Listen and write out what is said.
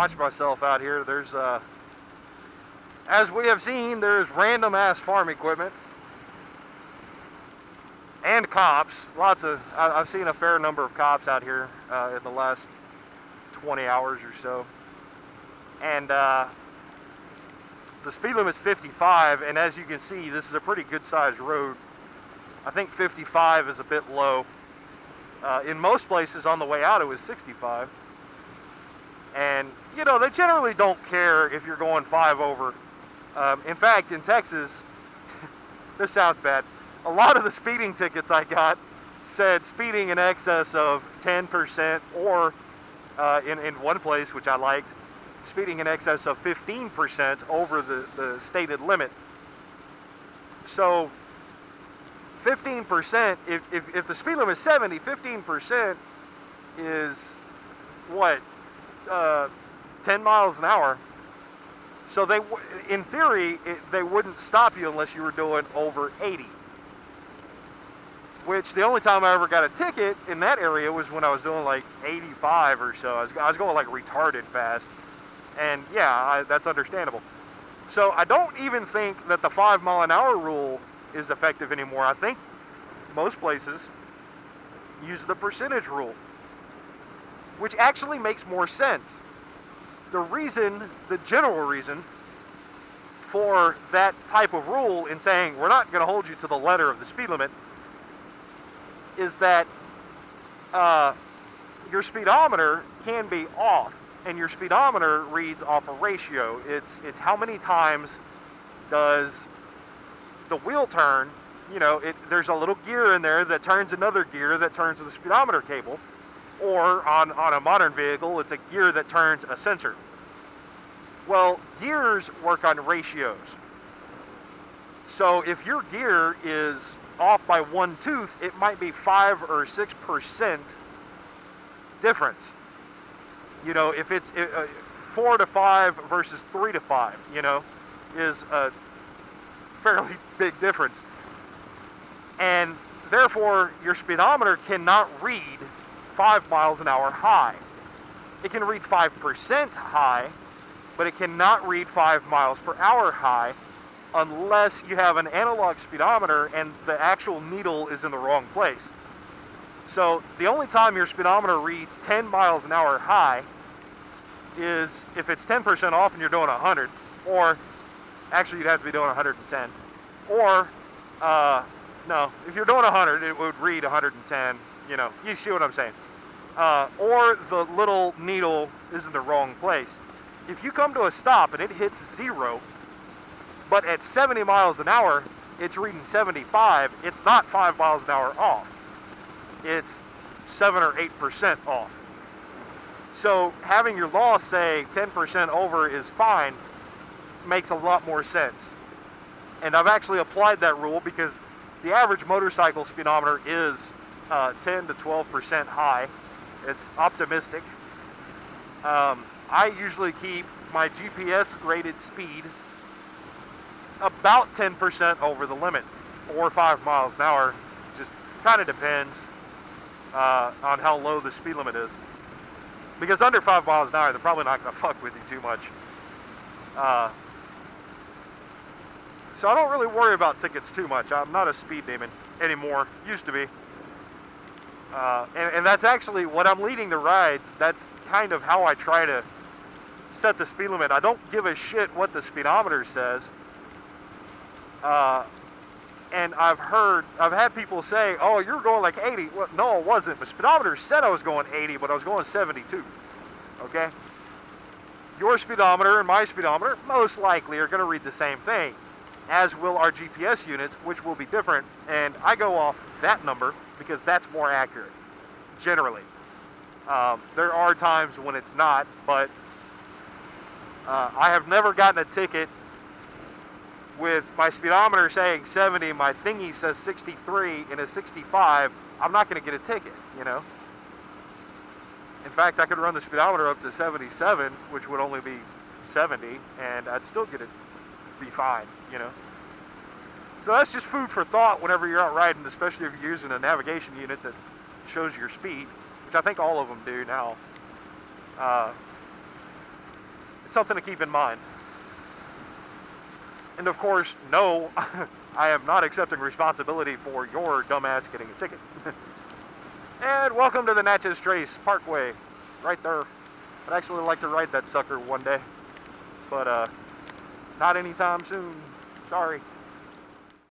watch myself out here. There's, as we have seen, there's random ass farm equipment and cops. I've seen a fair number of cops out here in the last 20 hours or so. And the speed limit is 55, and as you can see, this is a pretty good sized road. I think 55 is a bit low. In most places on the way out, it was 65. And, you know, they generally don't care if you're going 5 over. In fact, in Texas, this sounds bad, a lot of the speeding tickets I got said speeding in excess of 10%, or in one place, which I liked, speeding in excess of 15% over the stated limit. So 15%, if the speed limit is 70, 15% is what, 10 miles an hour. So they, in theory, they wouldn't stop you unless you were doing over 80. Which the only time I ever got a ticket in that area was when I was doing like 85 or so. I was going like retarded fast. And yeah, that's understandable. So I don't even think that the 5 mile an hour rule is effective anymore. I think most places use the percentage rule, which actually makes more sense. The general reason for that type of rule in saying we're not going to hold you to the letter of the speed limit is that your speedometer can be off, and your speedometer reads off a ratio. It's how many times does the wheel turn. You know, there's a little gear in there that turns another gear that turns the speedometer cable, or on a modern vehicle, it's a gear that turns a sensor. Well, gears work on ratios. So if your gear is off by 1 tooth, it might be 5 or 6% difference. You know, if it's 4 to 5 versus 3 to 5, you know, is a fairly big difference. And therefore, your speedometer cannot read 5 miles an hour high. It can read 5% high, but it cannot read 5 miles per hour high unless you have an analog speedometer and the actual needle is in the wrong place. So the only time your speedometer reads 10 miles an hour high is if it's 10% off and you're doing 100, or actually you'd have to be doing 110. Or, no, if you're doing 100, it would read 110, you know, you see what I'm saying. Or the little needle is in the wrong place. If you come to a stop and it hits 0, but at 70 miles an hour, it's reading 75, it's not 5 miles an hour off. It's 7 or 8% off. So having your law say 10% over is fine makes a lot more sense. And I've actually applied that rule because the average motorcycle speedometer is 10 to 12% high. It's optimistic. I usually keep my GPS rated speed about 10% over the limit, 4 or 5 miles an hour. Just kind of depends on how low the speed limit is. Because under 5 miles an hour, they're probably not going to fuck with you too much. So I don't really worry about tickets too much. I'm not a speed demon anymore. Used to be. And that's actually what I'm leading the rides. That's kind of how I try to set the speed limit. I don't give a shit what the speedometer says. And I've had people say, oh, you're going like 80. Well, no, I wasn't. The speedometer said I was going 80, but I was going 72. Okay? Your speedometer and my speedometer most likely are going to read the same thing, as will our GPS units, which will be different. And I go off that number because that's more accurate, generally. There are times when it's not, but I have never gotten a ticket with my speedometer saying 70, my thingy says 63 and a 65. I'm not going to get a ticket, you know. In fact, I could run the speedometer up to 77, which would only be 70, and I'd still get it, be fine, you know. So that's just food for thought whenever you're out riding, especially if you're using a navigation unit that shows your speed, which I think all of them do now. something to keep in mind. And of course, no, I am not accepting responsibility for your dumbass getting a ticket. And welcome to the Natchez Trace Parkway, right there. I'd actually like to ride that sucker one day, but not anytime soon. Sorry.